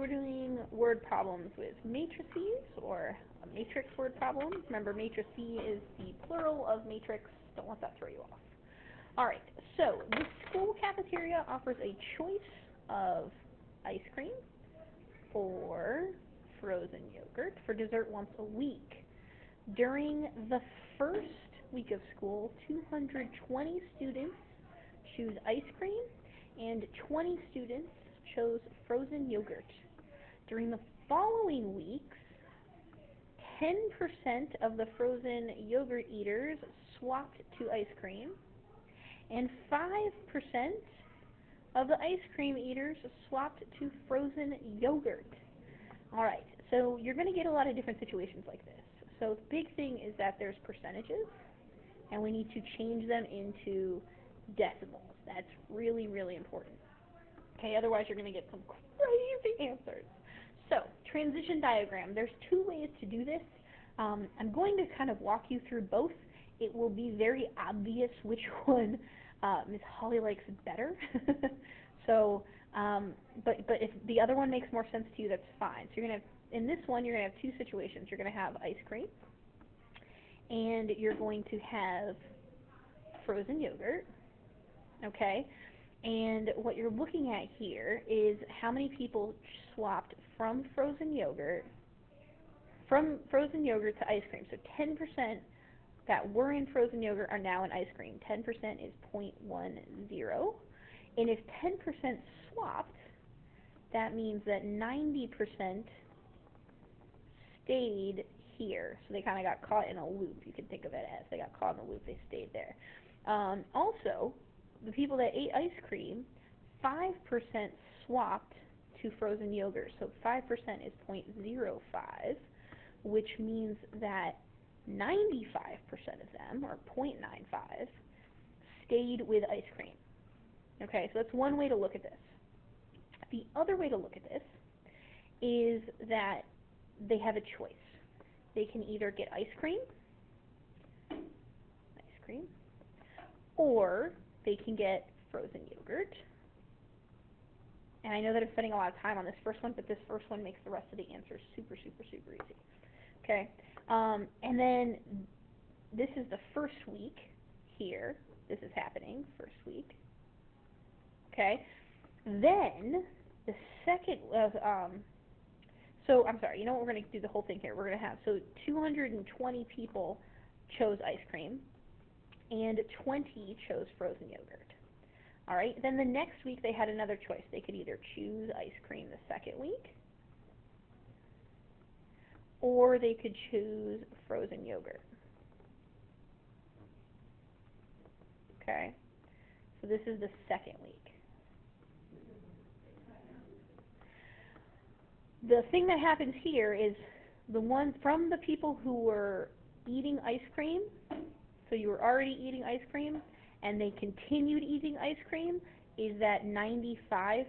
we're doing word problems with matrices, or a matrix word problem. Remember, matrice is the plural of matrix. Don't let that throw you off. Alright, so the school cafeteria offers a choice of ice cream or frozen yogurt for dessert once a week. During the first week of school, 220 students choose ice cream and 20 students chose frozen yogurt. During the following weeks, 10% of the frozen yogurt eaters swapped to ice cream, and 5% of the ice cream eaters swapped to frozen yogurt. Alright, so you're going to get a lot of different situations like this. So the big thing is that there's percentages, and we need to change them into decimals. That's really, really important. Okay, otherwise you're going to get some crazy answers. So, transition diagram. There's two ways to do this. I'm going to kind of walk you through both. It will be very obvious which one Ms. Holly likes better. So, but if the other one makes more sense to you, that's fine. So you're going to have, in this one, you're going to have two situations. You're going to have ice cream, and you're going to have frozen yogurt. Okay? And what you're looking at here is how many people swapped from frozen yogurt to ice cream. So 10% that were in frozen yogurt are now in ice cream. 10% is 0.10. And if 10% swapped, that means that 90% stayed here. So they kind of got caught in a loop. You can think of it as they got caught in a loop. They stayed there. Also, the people that ate ice cream, 5% swapped to frozen yogurt. So 5% is 0.05, which means that 95% of them, or 0.95, stayed with ice cream. Okay, so that's one way to look at this. The other way to look at this is that they have a choice. They can either get ice cream, or they can get frozen yogurt. And I know that I'm spending a lot of time on this first one, but this first one makes the rest of the answers super, super, super easy. Okay, and then this is the first week here. This is happening, first week. Okay, then the second, so I'm sorry, you know what, we're going to do the whole thing here. We're going to have, so 220 people chose ice cream, and 20 chose frozen yogurt. Alright, then the next week they had another choice. They could either choose ice cream the second week, or they could choose frozen yogurt. Okay, so this is the second week. The thing that happens here is the one from the people who were eating ice cream, so you were already eating ice cream, and they continued eating ice cream, is that 95%.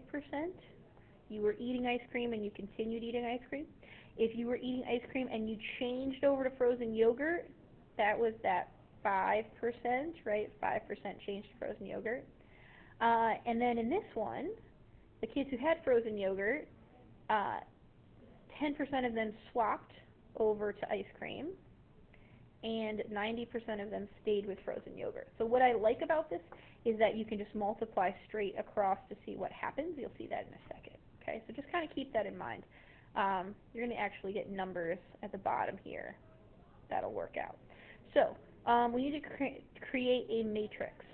You were eating ice cream and you continued eating ice cream. If you were eating ice cream and you changed over to frozen yogurt, that was that 5%, right? 5% changed to frozen yogurt. And then in this one, the kids who had frozen yogurt, 10% of them swapped over to ice cream, and 90% of them stayed with frozen yogurt. So what I like about this is that you can just multiply straight across to see what happens. You'll see that in a second. Okay, so just kind of keep that in mind. You're going to actually get numbers at the bottom here. That'll work out. So we need to create a matrix.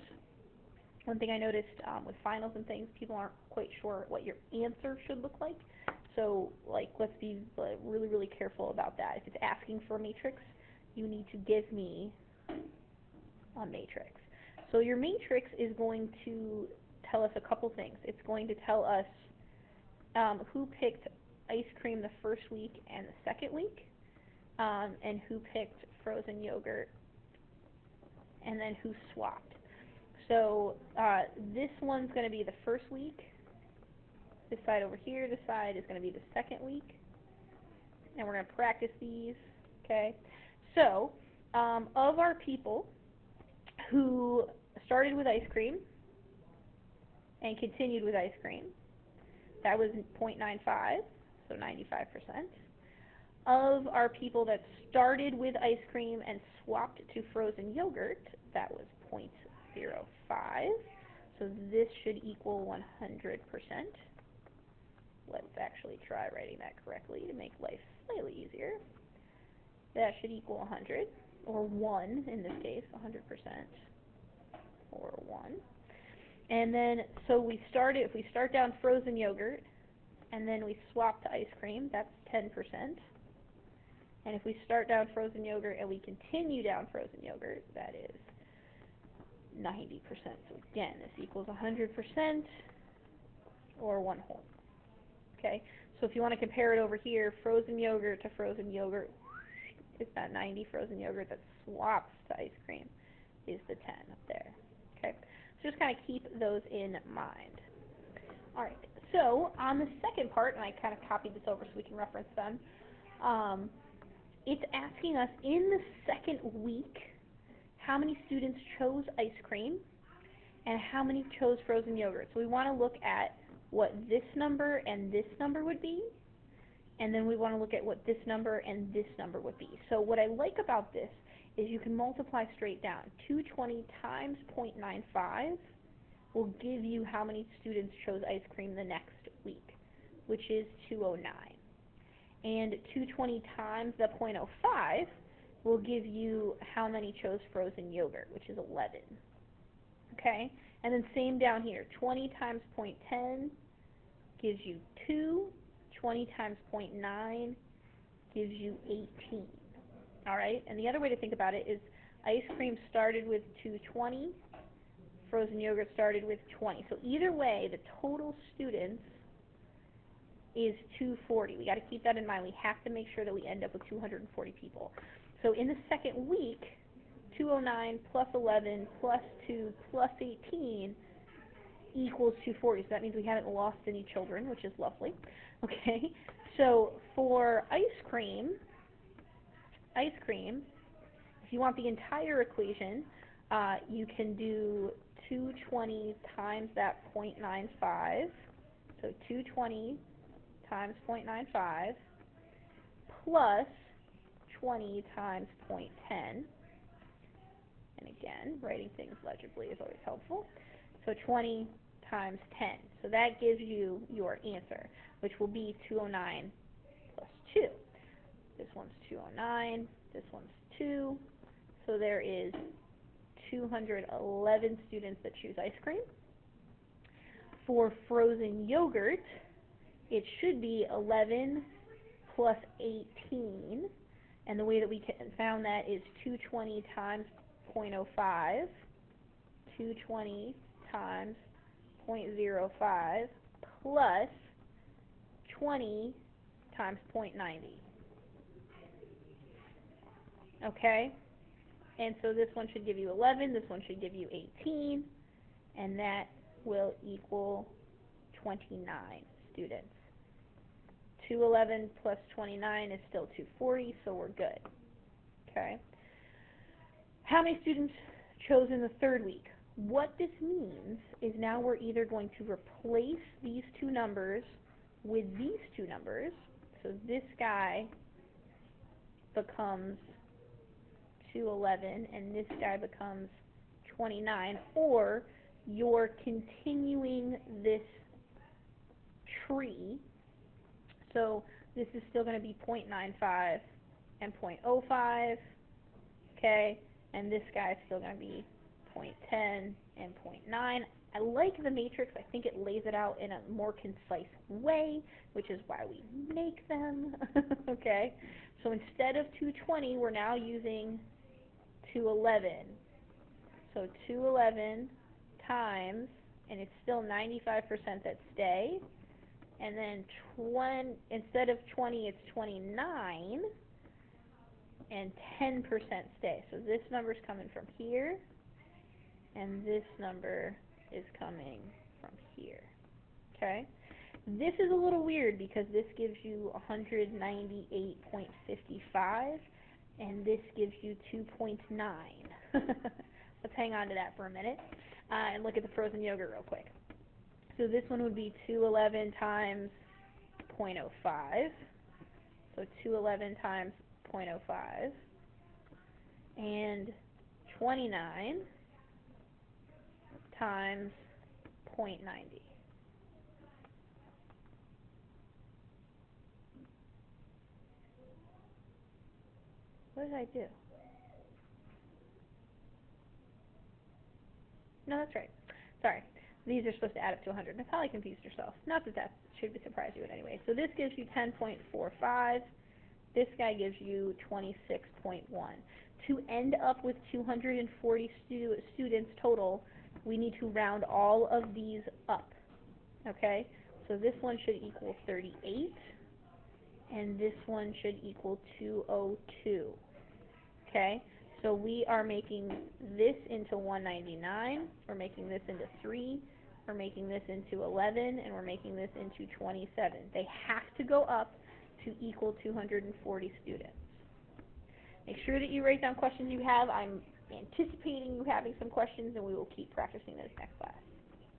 One thing I noticed with finals and things, people aren't quite sure what your answer should look like. So, like, let's be really, really careful about that. If it's asking for a matrix, you need to give me a matrix. So your matrix is going to tell us a couple things. It's going to tell us who picked ice cream the first week and the second week, and who picked frozen yogurt, and then who swapped. So this one's going to be the first week. This side over here, this side is going to be the second week. And we're going to practice these, okay? So, of our people who started with ice cream and continued with ice cream, that was 0.95. so 95%. Of our people that started with ice cream and swapped to frozen yogurt, that was 0.05. So this should equal 100%. Let's actually try writing that correctly to make life slightly easier. That should equal 100, or 1 in this case, 100%, or 1. And then, so if we start down frozen yogurt, and then we swap to ice cream, that's 10%. And if we start down frozen yogurt and we continue down frozen yogurt, that is 90%. So again, this equals 100%, or 1 whole. Okay, so if you want to compare it over here, frozen yogurt to frozen yogurt is that 90, frozen yogurt that swaps to ice cream is the 10 up there. Okay, so just kind of keep those in mind. All right, so on the second part, and I kind of copied this over so we can reference them, it's asking us in the second week how many students chose ice cream and how many chose frozen yogurt. So we want to look at what this number and this number would be, and then we want to look at what this number and this number would be. So what I like about this is you can multiply straight down. 220 times 0.95 will give you how many students chose ice cream the next week, which is 209. And 220 times the 0.05 will give you how many chose frozen yogurt, which is 11. Okay? And then same down here. 20 times 0.10 gives you 2. 20 times 0.9 gives you 18. All right? And the other way to think about it is ice cream started with 220, frozen yogurt started with 20. So either way, the total students is 240. We got to keep that in mind. We have to make sure that we end up with 240 people. So in the second week, 209 plus 11 plus 2 plus 18 equals 240. So that means we haven't lost any children, which is lovely. Okay, so for ice cream, if you want the entire equation, you can do 220 times that 0.95. So 220 times 0.95 plus 20 times 0.10. And again, writing things legibly is always helpful. So 20 times 10. So that gives you your answer, which will be 209 plus 2. This one's 209, this one's 2. So there is 211 students that choose ice cream. For frozen yogurt, it should be 11 plus 18. And the way that we found that is 220 times 0.05, 220 times 0.05 plus 20 times 0.90. Okay? And so this one should give you 11, this one should give you 18, and that will equal 29 students. 211 plus 29 is still 240, so we're good. Okay? How many students chose in the third week? What this means is now we're either going to replace these two numbers with these two numbers. So this guy becomes 211 and this guy becomes 29, or you're continuing this tree. So this is still going to be 0.95 and 0.05, okay, and this guy is still going to be 0.10 and 0.9. I like the matrix. I think it lays it out in a more concise way, which is why we make them, okay? So instead of 220, we're now using 211. So 211 times, and it's still 95% that stay, and then instead of 20, it's 29, and 10% stay. So this number's coming from here, and this number is coming from here. Okay? This is a little weird because this gives you 198.55, and this gives you 2.9. Let's hang on to that for a minute and look at the frozen yogurt real quick. So this one would be 211 times 0.05. So 211 times 0.05. And 29 times 0.90. What did I do? No, that's right. Sorry. These are supposed to add up to 100. I probably confused yourself. Not that that should surprise you in any way. So this gives you 10.45. This guy gives you 26.1. To end up with 240 students total, we need to round all of these up. Okay? So this one should equal 38, and this one should equal 202. Okay? So we are making this into 199, we're making this into 3, we're making this into 11, and we're making this into 27. They have to go up to equal 240 students. Make sure that you write down questions you have. I'm anticipating you having some questions, and we will keep practicing those next class.